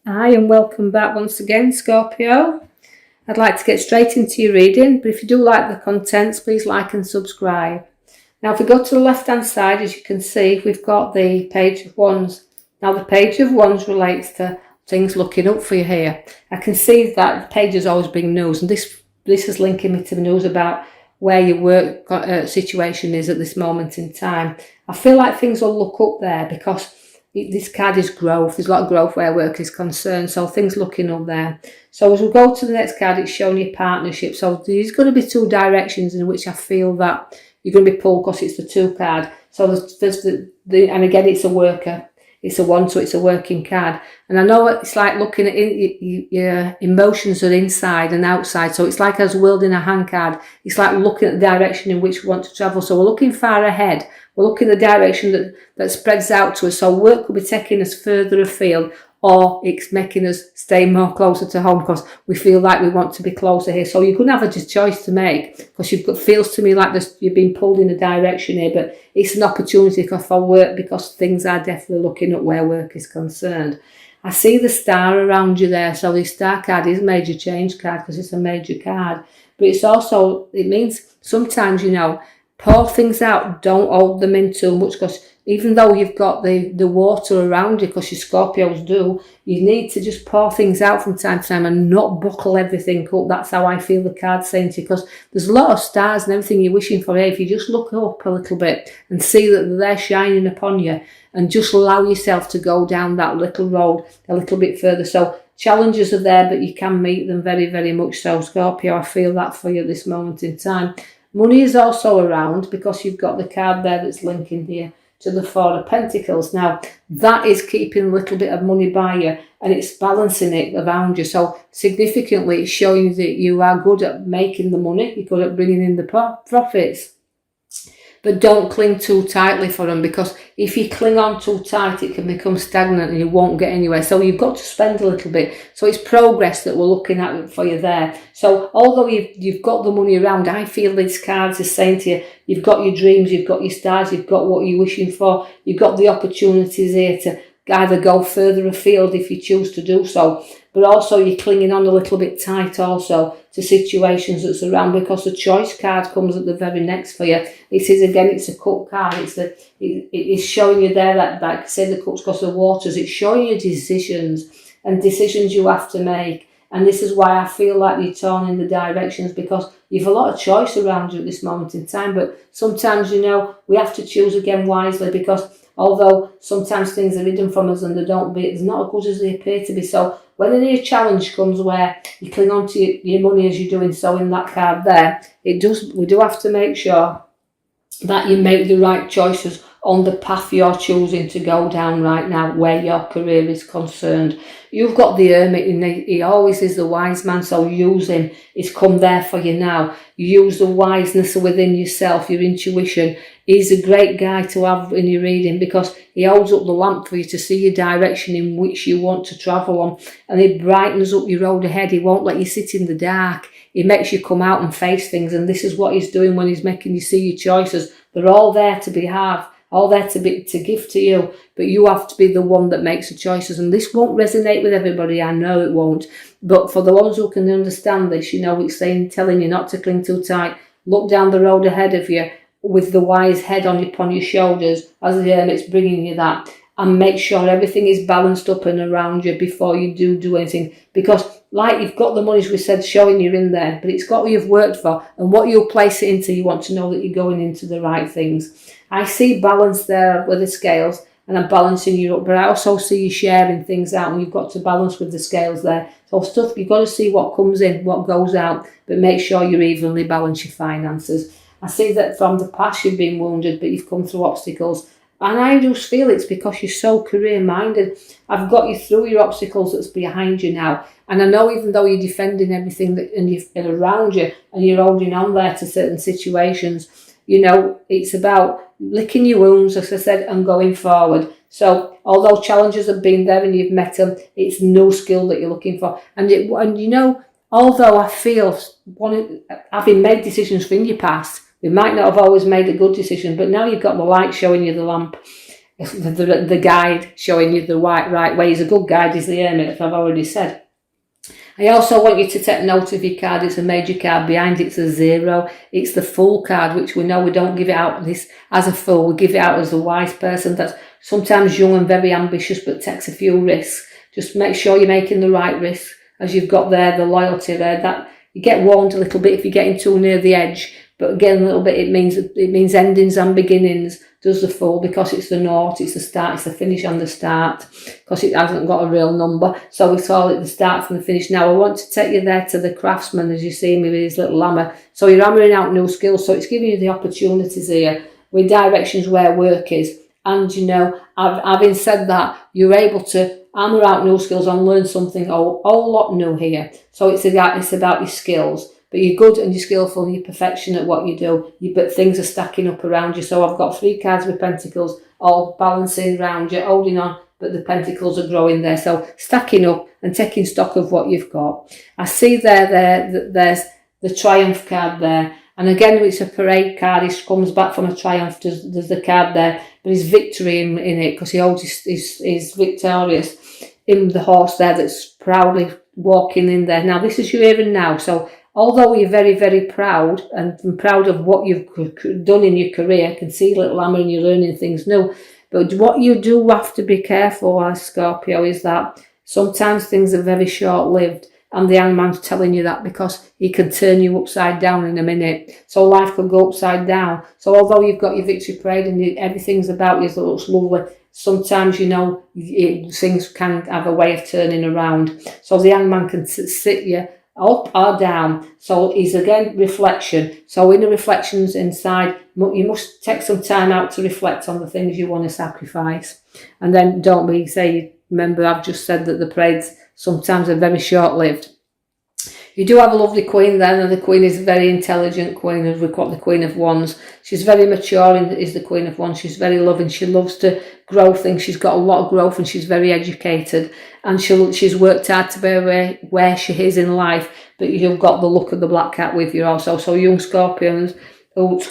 Hi and welcome back once again, Scorpio. I'd like to get straight into your reading, but if you do like the contents, please like and subscribe. Now, if we go to the left-hand side, as you can see, we've got the Page of Wands. Now, the Page of Wands relates to things looking up for you here. I can see that the page has always been news, and this is linking me to the news about where your work situation is at this moment in time. I feel like things will look up there because this card is growth. There's a lot of growth where work is concerned, so things looking up there. So as we go to the next card, it's showing you partnership. So there's going to be two directions in which I feel that you're going to be pulled because it's the two card. So there's and again, it's a worker. It's a one, so it's a working card. And I know it's like looking at your emotions are inside and outside. So it's like us wielding a hand card. It's like looking at the direction in which we want to travel. So we're looking far ahead. We're looking at the direction that spreads out to us. So work will be taking us further afield, or it's making us stay more closer to home because we feel like we want to be closer here. So you're going to have a choice to make because feels to me like you've been pulled in a direction here, but it's an opportunity for work because things are definitely looking at where work is concerned. I see the star around you there. So the star card is a major change card because it's a major card, but it means sometimes, pour things out, don't hold them in too much because even though you've got the water around you, because your Scorpios do, you need to just pour things out from time to time and not buckle everything up. That's how I feel the card's saying to you, because there's a lot of stars and everything you're wishing for here. If you just look up a little bit and see that they're shining upon you and just allow yourself to go down that little road a little bit further. So challenges are there, but you can meet them very, very much so, Scorpio. I feel that for you at this moment in time. Money is also around because you've got the card there that's linking here to the Four of Pentacles. Now, that is keeping a little bit of money by you and it's balancing it around you. So significantly, it's showing that you are good at making the money. You're good at bringing in the profits. But don't cling too tightly for them, because if you cling on too tight, it can become stagnant and you won't get anywhere. So you've got to spend a little bit. So it's progress that we're looking at for you there. So although you've got the money around, I feel these cards are saying to you, you've got your dreams, you've got your stars, you've got what you're wishing for, you've got the opportunities here to either go further afield if you choose to do so, but also you're clinging on a little bit tight also to situations that's around, because the choice card comes at the very next for you. It is, again, it's a cup card. It's showing you there that, like I say, the cups because the waters, it's showing you decisions you have to make. And this is why I feel like you're torn in the directions, because you've a lot of choice around you at this moment in time. But sometimes, we have to choose again wisely, because although sometimes things are hidden from us and it's not as good as they appear to be. So when a new challenge comes where you cling on to your money as you're doing so in that card there, we do have to make sure that you make the right choices on the path you're choosing to go down right now, where your career is concerned. You've got the Hermit, and he always is the wise man, so use him. He's come there for you now. Use the wiseness within yourself, your intuition. He's a great guy to have in your reading, because he holds up the lamp for you to see your direction in which you want to travel on, and he brightens up your road ahead. He won't let you sit in the dark. He makes you come out and face things, and this is what he's doing when he's making you see your choices. They're all there to all there to give to you, but you have to be the one that makes the choices. And this won't resonate with everybody, I know it won't, but for the ones who can understand this, it's telling you not to cling too tight. Look down the road ahead of you with the wise head upon your shoulders as the Hermit's bringing you that, and make sure everything is balanced up and around you before you do anything, because like you've got the money, as we said, showing you're in there, but it's got what you've worked for and what you'll place it into. You want to know that you're going into the right things. I see balance there with the scales, and I'm balancing you up, but I also see you sharing things out, and you've got to balance with the scales there. So stuff, you've got to see what comes in, what goes out, but make sure you evenly balance your finances. I see that from the past you've been wounded, but you've come through obstacles. And I just feel it's because you're so career-minded. I've got you through your obstacles that's behind you now. And I know even though you're defending everything and around you, and you're holding on there to certain situations, it's about licking your wounds, as I said, and going forward. So although challenges have been there and you've met them, it's no skill that you're looking for. Although I feel, having made decisions in your past, we might not have always made a good decision, but now you've got the light showing you the lamp. the guide showing you the right way. He's a good guide, is the Hermit, as I've already said. I also want you to take note of your card. It's a major card. Behind it's a 0. It's the Fool card, which we know we don't give it out this as a fool. We give it out as a wise person that's sometimes young and very ambitious but takes a few risks. Just make sure you're making the right risks, as you've got there, the loyalty there. That you get warned a little bit if you're getting too near the edge. But again, a little bit, it means endings and beginnings, does the Fool, because it's the naught, it's the start, it's the finish and the start, because it hasn't got a real number. So we call it the start from the finish. Now, I want to take you there to the Craftsman, as you see me with his little hammer. So you're hammering out new skills, so it's giving you the opportunities here with directions where work is. And, you know, having said that, you're able to hammer out new skills and learn something a whole lot new here. So it's about your skills. But you're good and you're skillful and you're perfection at what you do. But things are stacking up around you. So I've got 3 cards with pentacles all balancing around you, holding on, but the pentacles are growing there. So stacking up and taking stock of what you've got. I see there's the Triumph card there. And again, it's a parade card. He comes back from a triumph. There's the card there. But his victory in it, because he holds his victorious in the horse there that's proudly walking in there. Now, this is your here and now. So although you're very, very proud and proud of what you've done in your career, I can see little hammer and you're learning things new. But what you do have to be careful as Scorpio is that sometimes things are very short-lived, and the hangman's telling you that because he can turn you upside down in a minute. So life could go upside down. So although you've got your victory parade and everything's about you that looks lovely, sometimes, you know, things can have a way of turning around. So the hangman can sit you up or down. So it's again reflection. So in the reflections inside, you must take some time out to reflect on the things you want to sacrifice. And then don't be remember I've just said that the parades sometimes are very short-lived. You do have a lovely queen then, and the queen is a very intelligent queen, as we've got the Queen of Wands. She's very mature, is the Queen of Wands. She's very loving. She loves to grow things. She's got a lot of growth and she's very educated. And she's worked hard to be where she is in life. But you've got the look of the black cat with you also. So young Scorpios who's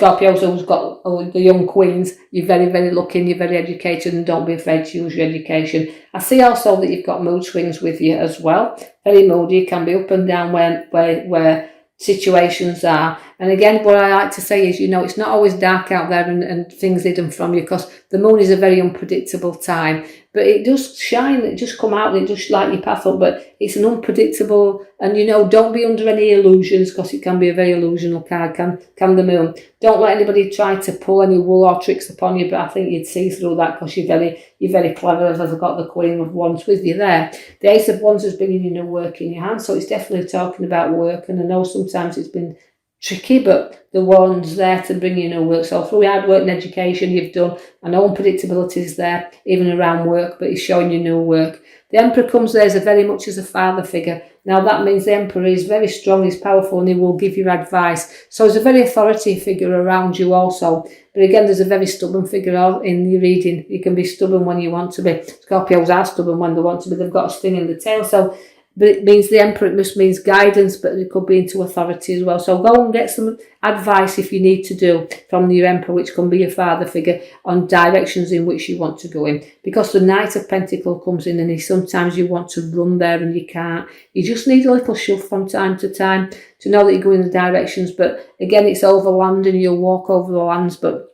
got the young queens, you're very, very lucky and you're very educated, and don't be afraid to use your education. I see also that you've got mood swings with you as well. Very moody, you can be up and down where situations are. And again, what I like to say is, you know, it's not always dark out there and things hidden from you, because the moon is a very unpredictable time. But it does shine, it just come out and it just light your path up. But it's an unpredictable, and you know, don't be under any illusions, because it can be a very illusional card, can the moon. Don't let anybody try to pull any wool or tricks upon you, but I think you'd see through that, because you're very clever, as I've got the Queen of Wands with you there. The Ace of Wands is bringing you new work in your hand, so it's definitely talking about work. And I know sometimes it's been tricky, but the one's there to bring you new work. So through hard work and education you've done, I know unpredictability is there, even around work, but it's showing you new work. The Emperor comes there as very much as a father figure. Now that means the Emperor is very strong, he's powerful, and he will give you advice. So there's a very authority figure around you also. But again, there's a very stubborn figure in your reading. You can be stubborn when you want to be. Scorpios are stubborn when they want to be. They've got a sting in the tail. So, but it means the Emperor, it just means guidance, but it could be into authority as well. So go and get some advice if you need to do from your Emperor, which can be your father figure, on directions in which you want to go in. Because the Knight of Pentacles comes in, and sometimes you want to run there and you can't. You just need a little shove from time to time to know that you're going in the directions. But again, it's over land and you'll walk over the lands, but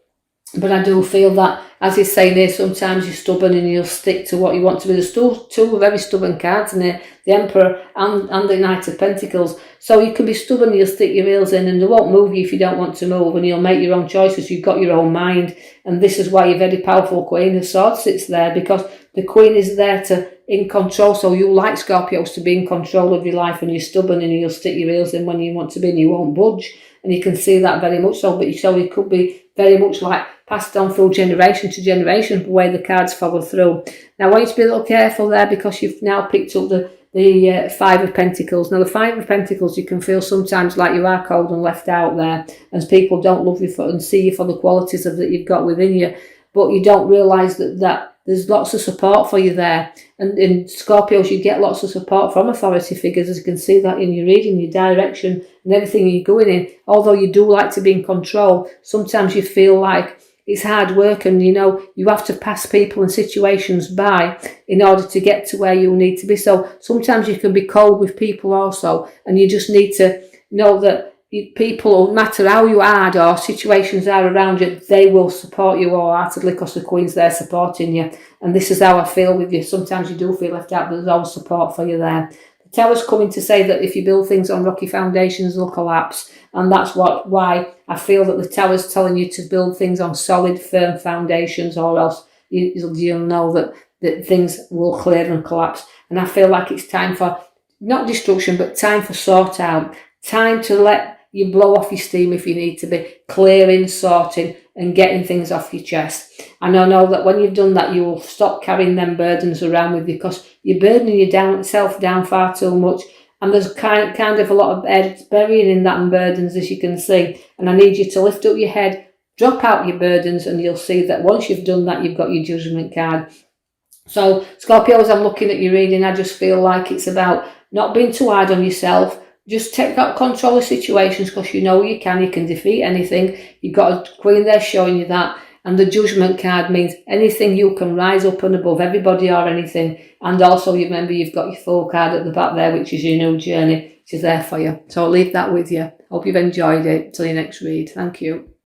I do feel that, as he's saying here, sometimes you're stubborn and you'll stick to what you want to be. There's two very stubborn cards in here, the Emperor and the Knight of Pentacles. So you can be stubborn, you'll stick your heels in, and they won't move you if you don't want to move, and you'll make your own choices. You've got your own mind, and this is why your very powerful Queen of Swords sits there, because the Queen is there in control. So you like Scorpios to be in control of your life, and you're stubborn and you'll stick your heels in when you want to be, and you won't budge. And you can see that very much so, but it could be very much like passed on through generation to generation, the way the cards follow through. Now I want you to be a little careful there, because you've now picked up the Five of Pentacles. Now the Five of Pentacles, you can feel sometimes like you are cold and left out there, as people don't love you and see you for the qualities that you've got within you, but you don't realise that there's lots of support for you there. And in Scorpios, you get lots of support from authority figures, as you can see that in your reading, your direction and everything you're going in. Although you do like to be in control, sometimes you feel like it's hard work, and you know, you have to pass people and situations by in order to get to where you need to be. So sometimes you can be cold with people also, and you just need to know that people, no matter how you hard or situations are around you, they will support you wholeheartedly because the Queen's there supporting you. And this is how I feel with you. Sometimes you do feel left out, but there's always support for you there. The Tower's coming to say that if you build things on rocky foundations, they'll collapse. And that's why I feel that the Tower's telling you to build things on solid, firm foundations, or else you'll know that things will clear and collapse. And I feel like it's time for, not destruction, but time for sort out. Time to let you blow off your steam if you need to be, clearing, sorting, and getting things off your chest. And I know that when you've done that, you will stop carrying them burdens around with you, because you're burdening yourself down far too much. And there's kind of a lot of head burying in that burdens, as you can see. And I need you to lift up your head, drop out your burdens, and you'll see that once you've done that, you've got your judgment card. So, Scorpio, as I'm looking at your reading, I just feel like it's about not being too hard on yourself. Just take out control of situations, because you know you can defeat anything. You've got a Queen there showing you that. And the judgment card means anything you can rise up and above everybody or anything. And also, you remember, you've got your Fool card at the back there, which is your new journey, which is there for you. So I'll leave that with you. Hope you've enjoyed it. Till your next read. Thank you.